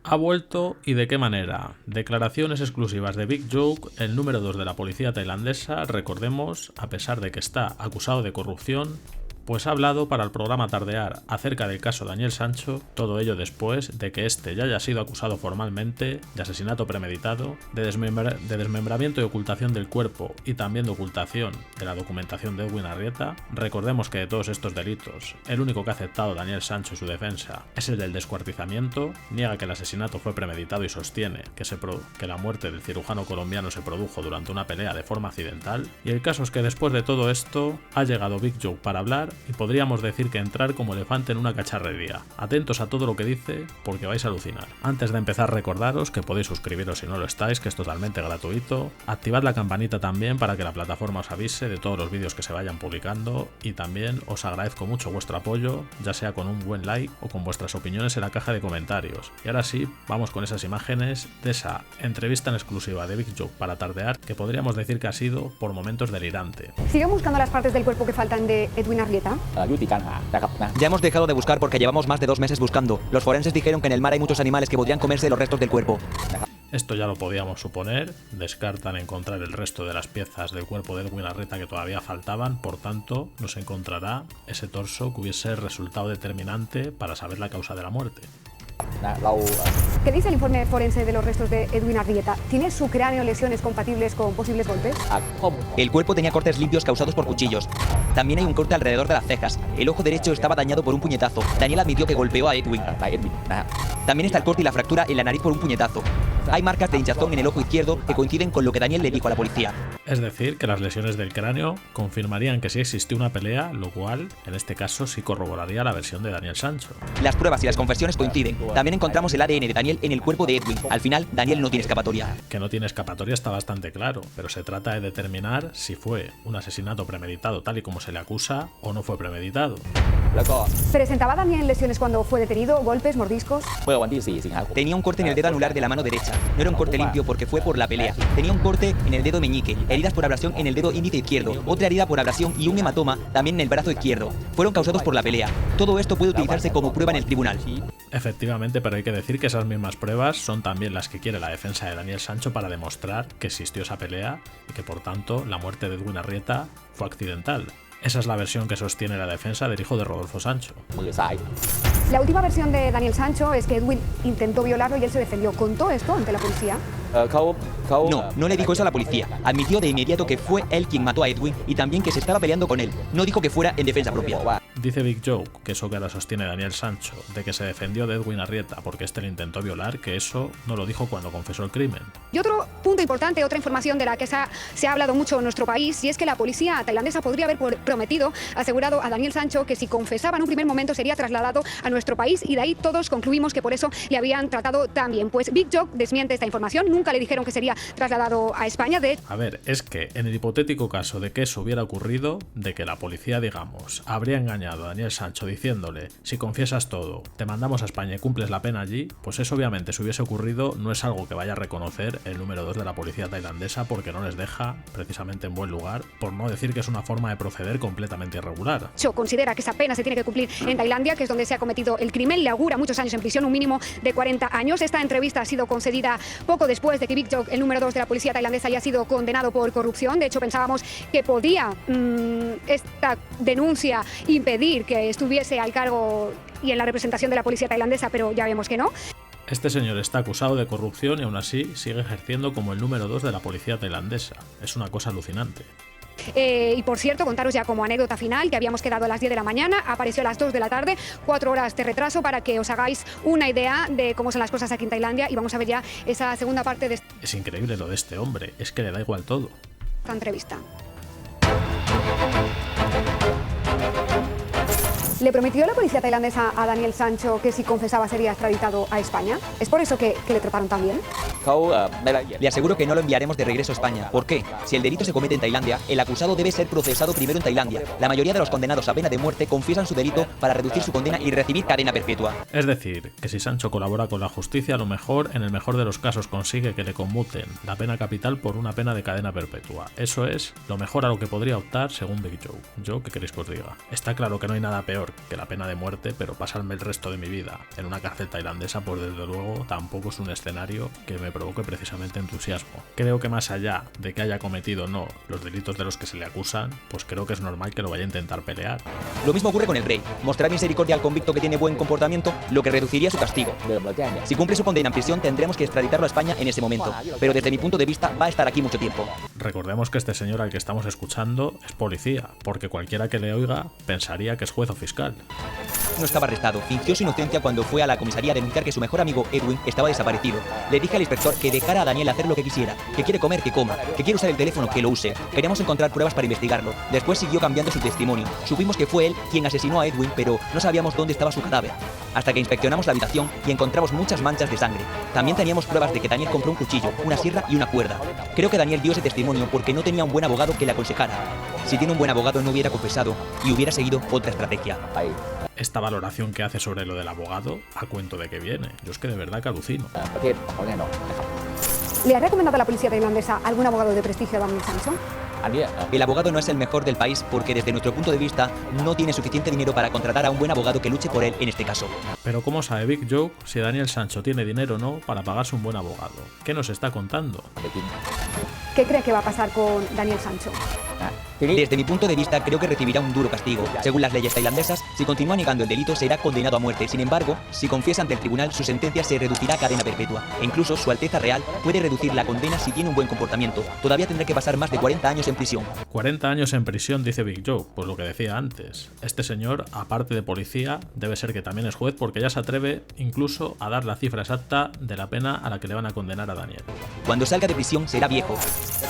Ha vuelto y de qué manera. Declaraciones exclusivas de Big Joke, el número 2 de la policía tailandesa, recordemos, a pesar de que está acusado de corrupción, pues ha hablado para el programa Tardear acerca del caso Daniel Sancho, todo ello después de que este ya haya sido acusado formalmente de asesinato premeditado, de desmembramiento y ocultación del cuerpo y también de ocultación de la documentación de Edwin Arrieta. Recordemos que de todos estos delitos, el único que ha aceptado Daniel Sancho y su defensa es el del descuartizamiento, niega que el asesinato fue premeditado y sostiene que la muerte del cirujano colombiano se produjo durante una pelea de forma accidental, y el caso es que después de todo esto ha llegado Big Joke para hablar y podríamos decir que entrar como elefante en una cacharrería. Atentos a todo lo que dice porque vais a alucinar. Antes de empezar, recordaros que podéis suscribiros si no lo estáis, que es totalmente gratuito. Activad la campanita también para que la plataforma os avise de todos los vídeos que se vayan publicando, y también os agradezco mucho vuestro apoyo, ya sea con un buen like o con vuestras opiniones en la caja de comentarios. Y ahora sí, vamos con esas imágenes de esa entrevista en exclusiva de Big Joke para Tardear, que podríamos decir que ha sido por momentos delirante. ¿Siguen buscando las partes del cuerpo que faltan de Edwin Arrieta? Ya hemos dejado de buscar porque llevamos más de 2 meses buscando. Los forenses dijeron que en el mar hay muchos animales que podrían comerse los restos del cuerpo. Esto ya lo podíamos suponer, descartan encontrar el resto de las piezas del cuerpo de Edwin Arrieta que todavía faltaban, por tanto no se encontrará ese torso que hubiese resultado determinante para saber la causa de la muerte. ¿Qué dice el informe forense de los restos de Edwin Arrieta? ¿Tiene su cráneo lesiones compatibles con posibles golpes? El cuerpo tenía cortes limpios causados por cuchillos. También hay un corte alrededor de las cejas. El ojo derecho estaba dañado por un puñetazo. Daniel admitió que golpeó a Edwin. También está el corte y la fractura en la nariz por un puñetazo. Hay marcas de hinchazón en el ojo izquierdo que coinciden con lo que Daniel le dijo a la policía. Es decir, que las lesiones del cráneo confirmarían que sí existió una pelea, lo cual, en este caso, sí corroboraría la versión de Daniel Sancho. Las pruebas y las confesiones coinciden. También encontramos el ADN de Daniel en el cuerpo de Edwin. Al final, Daniel no tiene escapatoria. Que no tiene escapatoria está bastante claro, pero se trata de determinar si fue un asesinato premeditado tal y como se le acusa o no fue premeditado. ¿Presentaba Daniel lesiones cuando fue detenido? ¿Golpes, mordiscos? Tenía un corte en el dedo anular de la mano derecha. No era un corte limpio porque fue por la pelea. Tenía un corte en el dedo meñique, heridas por abrasión en el dedo índice izquierdo, otra herida por abrasión y un hematoma también en el brazo izquierdo. Fueron causados por la pelea. Todo esto puede utilizarse como prueba en el tribunal. Efectivamente, pero hay que decir que esas mismas pruebas son también las que quiere la defensa de Daniel Sancho para demostrar que existió esa pelea y que por tanto la muerte de Edwin Arrieta fue accidental. Esa es la versión que sostiene la defensa del hijo de Rodolfo Sancho. La última versión de Daniel Sancho es que Edwin intentó violarlo y él se defendió. ¿Contó esto ante la policía? No le dijo eso a la policía. Admitió de inmediato que fue él quien mató a Edwin y también que se estaba peleando con él. No dijo que fuera en defensa propia. Dice Big Joke, que eso que ahora sostiene Daniel Sancho, de que se defendió de Edwin Arrieta porque este le intentó violar, que eso no lo dijo cuando confesó el crimen. Y otro punto importante, otra información de la que se ha hablado mucho en nuestro país, y es que la policía tailandesa podría haber asegurado a Daniel Sancho que si confesaba en un primer momento sería trasladado a nuestro país, y de ahí todos concluimos que por eso le habían tratado tan bien. Pues Big Joke desmiente esta información, nunca le dijeron que sería trasladado a España. A ver, es que en el hipotético caso de que eso hubiera ocurrido, de que la policía, digamos, habría engañado a Daniel Sancho diciéndole, si confiesas todo, te mandamos a España y cumples la pena allí, pues eso obviamente si hubiese ocurrido no es algo que vaya a reconocer el número 2 de la policía tailandesa, porque no les deja precisamente en buen lugar, por no decir que es una forma de proceder completamente irregular. Considera que esa pena se tiene que cumplir en Tailandia, que es donde se ha cometido el crimen, le augura muchos años en prisión, un mínimo de 40 años. Esta entrevista ha sido concedida poco después de que Big Joke, el número 2 de la policía tailandesa, haya sido condenado por corrupción. De hecho, pensábamos que podía esta denuncia impedir que estuviese al cargo y en la representación de la policía tailandesa, pero ya vemos que no. Este señor está acusado de corrupción y aún así sigue ejerciendo como el número 2 de la policía tailandesa. Es una cosa alucinante. Y por cierto, contaros ya como anécdota final que habíamos quedado a las 10 de la mañana, apareció a las 2 de la tarde, 4 horas de retraso para que os hagáis una idea de cómo son las cosas aquí en Tailandia, y vamos a ver ya esa segunda parte de Es increíble lo de este hombre, es que le da igual todo. esta entrevista. ¿Le prometió la policía tailandesa a Daniel Sancho que si confesaba sería extraditado a España? ¿Es por eso que le trataron tan bien? Le aseguro que no lo enviaremos de regreso a España. ¿Por qué? Si el delito se comete en Tailandia, el acusado debe ser procesado primero en Tailandia. La mayoría de los condenados a pena de muerte confiesan su delito para reducir su condena y recibir cadena perpetua. Es decir, que si Sancho colabora con la justicia, a lo mejor, en el mejor de los casos, consigue que le conmuten la pena capital por una pena de cadena perpetua. Eso es lo mejor a lo que podría optar según Big Joke. ¿Yo qué queréis que os diga? Está claro que no hay nada peor que la pena de muerte, pero pasarme el resto de mi vida en una cárcel tailandesa, pues desde luego tampoco es un escenario que me provoque precisamente entusiasmo. Creo que más allá de que haya cometido o no los delitos de los que se le acusan, pues creo que es normal que lo vaya a intentar pelear. Lo mismo ocurre con el rey. Mostrar misericordia al convicto que tiene buen comportamiento, lo que reduciría su castigo. Si cumple su condena en prisión, tendremos que extraditarlo a España en ese momento. Pero desde mi punto de vista, va a estar aquí mucho tiempo. Recordemos que este señor al que estamos escuchando es policía, porque cualquiera que le oiga pensaría que es juez o fiscal. No estaba arrestado, fingió su inocencia cuando fue a la comisaría a denunciar que su mejor amigo Edwin estaba desaparecido. Le dije al inspector que dejara a Daniel hacer lo que quisiera, que quiere comer, que coma, que quiere usar el teléfono, que lo use. Queríamos encontrar pruebas para investigarlo. Después siguió cambiando su testimonio. Supimos que fue él quien asesinó a Edwin, pero no sabíamos dónde estaba su cadáver. Hasta que inspeccionamos la habitación y encontramos muchas manchas de sangre. También teníamos pruebas de que Daniel compró un cuchillo, una sierra y una cuerda. Creo que Daniel dio ese testimonio porque no tenía un buen abogado que le aconsejara. Si tiene un buen abogado no hubiera confesado y hubiera seguido otra estrategia. Esta valoración que hace sobre lo del abogado, a cuento de que viene. Yo es que de verdad que alucino. ¿Le ha recomendado a la policía tailandesa algún abogado de prestigio a Daniel Sancho? El abogado no es el mejor del país porque desde nuestro punto de vista no tiene suficiente dinero para contratar a un buen abogado que luche por él en este caso. Pero ¿cómo sabe Big Joke si Daniel Sancho tiene dinero o no para pagarse un buen abogado? ¿Qué nos está contando? ¿Qué cree que va a pasar con Daniel Sancho? Desde mi punto de vista, creo que recibirá un duro castigo. Según las leyes tailandesas, si continúa negando el delito, será condenado a muerte. Sin embargo, si confiesa ante el tribunal, su sentencia se reducirá a cadena perpetua. E incluso Su Alteza Real puede reducir la condena si tiene un buen comportamiento. Todavía tendrá que pasar más de 40 años en prisión. 40 años en prisión, dice Big Joke, pues lo que decía antes. Este señor, aparte de policía, debe ser que también es juez porque ya se atreve incluso a dar la cifra exacta de la pena a la que le van a condenar a Daniel. Cuando salga de prisión será viejo.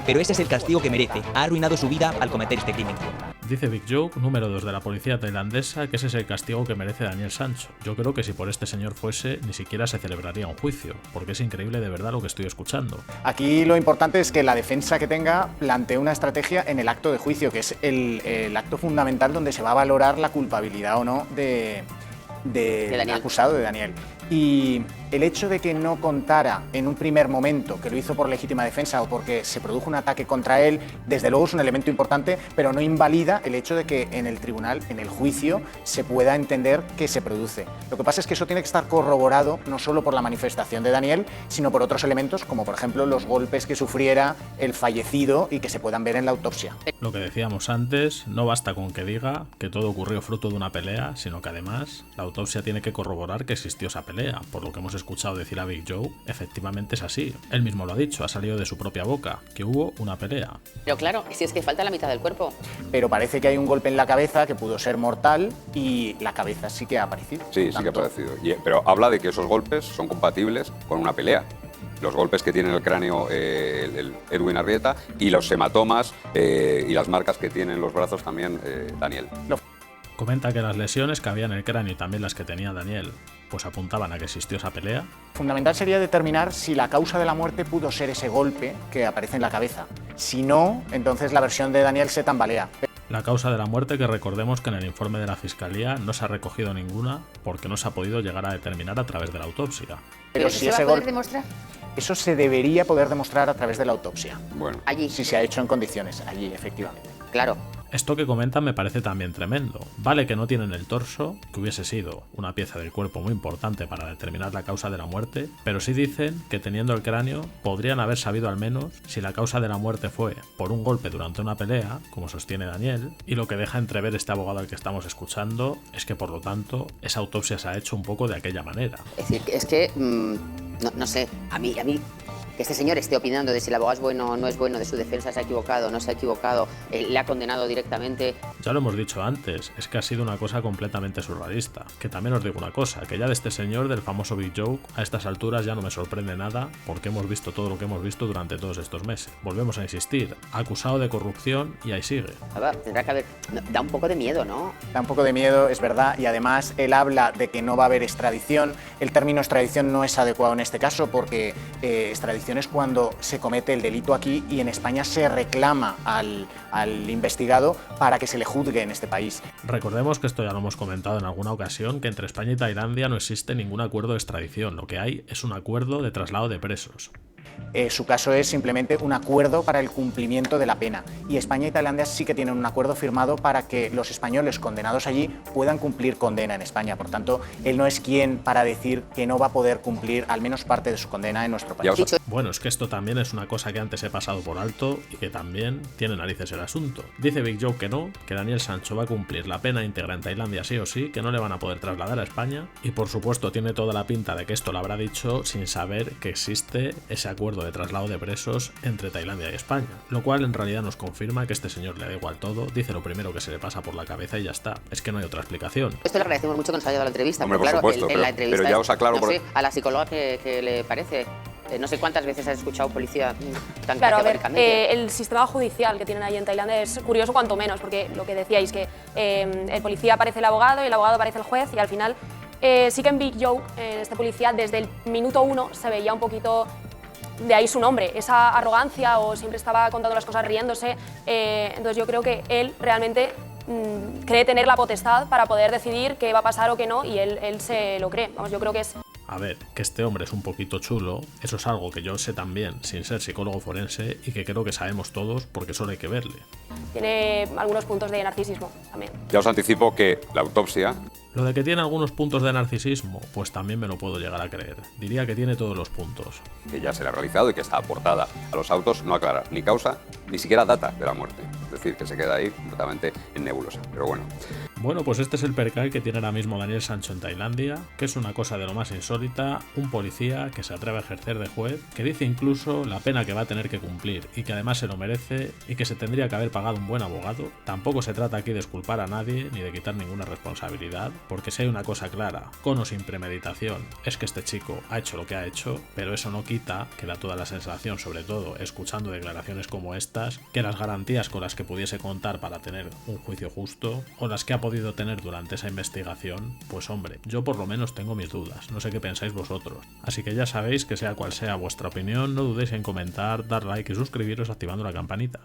Pero ese es el castigo que merece. Ha arruinado su vida al cometer este crimen. Dice Big Joke, número 2 de la policía tailandesa, que ese es el castigo que merece Daniel Sancho. Yo creo que si por este señor fuese, ni siquiera se celebraría un juicio, porque es increíble de verdad lo que estoy escuchando. Aquí lo importante es que la defensa que tenga plantee una estrategia en el acto de juicio, que es el acto fundamental donde se va a valorar la culpabilidad o no del acusado, de Daniel. Y el hecho de que no contara en un primer momento que lo hizo por legítima defensa o porque se produjo un ataque contra él, desde luego es un elemento importante, pero no invalida el hecho de que en el tribunal, en el juicio, se pueda entender que se produce. Lo que pasa es que eso tiene que estar corroborado no solo por la manifestación de Daniel, sino por otros elementos, como por ejemplo los golpes que sufriera el fallecido y que se puedan ver en la autopsia. Lo que decíamos antes, no basta con que diga que todo ocurrió fruto de una pelea, sino que además la autopsia tiene que corroborar que existió esa pelea. Por lo que hemos escuchado decir a Big Joe, efectivamente es así. Él mismo lo ha dicho, ha salido de su propia boca, que hubo una pelea. Pero claro, si es que falta la mitad del cuerpo. Pero parece que hay un golpe en la cabeza que pudo ser mortal y la cabeza sí que ha aparecido. Sí, sí que ha aparecido. Pero habla de que esos golpes son compatibles con una pelea. Los golpes que tiene en el cráneo el Edwin Arrieta y los hematomas y las marcas que tiene en los brazos también Daniel. Comenta que las lesiones que había en el cráneo y también las que tenía Daniel pues apuntaban a que existió esa pelea. Fundamental sería determinar si la causa de la muerte pudo ser ese golpe que aparece en la cabeza. Si no, entonces la versión de Daniel se tambalea. La causa de la muerte, que recordemos que en el informe de la Fiscalía no se ha recogido ninguna porque no se ha podido llegar a determinar a través de la autopsia. ¿Pero si se va a poder demostrar? Eso se debería poder demostrar a través de la autopsia. Bueno. Allí. Si se ha hecho en condiciones, allí, efectivamente. Claro. Esto que comentan me parece también tremendo. Vale que no tienen el torso, que hubiese sido una pieza del cuerpo muy importante para determinar la causa de la muerte, pero sí dicen que teniendo el cráneo podrían haber sabido al menos si la causa de la muerte fue por un golpe durante una pelea, como sostiene Daniel, y lo que deja entrever este abogado al que estamos escuchando es que por lo tanto esa autopsia se ha hecho un poco de aquella manera. Es decir, es que, no sé, a mí, que este señor esté opinando de si el abogado es bueno o no es bueno, de su defensa se ha equivocado o no se ha equivocado, le ha condenado directamente. Ya lo hemos dicho antes, es que ha sido una cosa completamente surrealista. Que también os digo una cosa, que ya de este señor, del famoso Big Joke, a estas alturas ya no me sorprende nada porque hemos visto todo lo que hemos visto durante todos estos meses. Volvemos a insistir, acusado de corrupción y ahí sigue. Tendrá que haber... Da un poco de miedo, ¿no? Da un poco de miedo, es verdad, y además él habla de que no va a haber extradición. El término extradición no es adecuado en este caso porque extradición es cuando se comete el delito aquí y en España se reclama al investigado para que se le juzgue en este país. Recordemos que esto ya lo hemos comentado en alguna ocasión, que entre España y Tailandia no existe ningún acuerdo de extradición, lo que hay es un acuerdo de traslado de presos. Su caso es simplemente un acuerdo para el cumplimiento de la pena. Y España y Tailandia sí que tienen un acuerdo firmado para que los españoles condenados allí puedan cumplir condena en España. Por tanto, él no es quien para decir que no va a poder cumplir al menos parte de su condena en nuestro país. Bueno, es que esto también es una cosa que antes he pasado por alto y que también tiene narices el asunto. Dice Big Joke que no, que Daniel Sancho va a cumplir la pena íntegra en Tailandia sí o sí, que no le van a poder trasladar a España, y por supuesto tiene toda la pinta de que esto lo habrá dicho sin saber que existe ese acuerdo de traslado de presos entre Tailandia y España, lo cual en realidad nos confirma que este señor le da igual todo, dice lo primero que se le pasa por la cabeza y ya está. Es que no hay otra explicación. Esto le agradecemos mucho que nos haya dado la entrevista. Hombre, porque, por claro, supuesto, en la entrevista, pero ya os aclaro... no sé, a la psicóloga que le parece. No sé cuántas veces has escuchado policía tan claro, categóricamente. El sistema judicial que tienen ahí en Tailandia es curioso cuanto menos, porque lo que decíais, que el policía parece el abogado y el abogado parece el juez, y al final sí que en Big Joke, este policía, desde el minuto 1 se veía un poquito, de ahí su nombre, esa arrogancia, o siempre estaba contando las cosas riéndose. Entonces yo creo que él realmente cree tener la potestad para poder decidir qué va a pasar o qué no, y él se lo cree. Vamos, yo creo que es... A ver, que este hombre es un poquito chulo, eso es algo que yo sé también sin ser psicólogo forense y que creo que sabemos todos porque solo hay que verle. Tiene algunos puntos de narcisismo también. Ya os anticipo que la autopsia... Lo de que tiene algunos puntos de narcisismo, pues también me lo puedo llegar a creer. Diría que tiene todos los puntos. que ya se le ha realizado y que está aportada a los autos, no aclara ni causa ni siquiera data de la muerte. Es decir, que se queda ahí completamente en nebulosa. Pero bueno. Bueno, pues este es el percal que tiene ahora mismo Daniel Sancho en Tailandia, que es una cosa de lo más insólita, un policía que se atreve a ejercer de juez, que dice incluso la pena que va a tener que cumplir y que además se lo merece y que se tendría que haber pagado un buen abogado. Tampoco se trata aquí de exculpar a nadie ni de quitar ninguna responsabilidad, porque si hay una cosa clara, con o sin premeditación, es que este chico ha hecho lo que ha hecho, pero eso no quita que da toda la sensación, sobre todo escuchando declaraciones como estas, que las garantías con las que pudiese contar para tener un juicio justo, o las que ha podido tener durante esa investigación, pues hombre, yo por lo menos tengo mis dudas, no sé qué pensáis vosotros. Así que ya sabéis que sea cual sea vuestra opinión, no dudéis en comentar, dar like y suscribiros activando la campanita.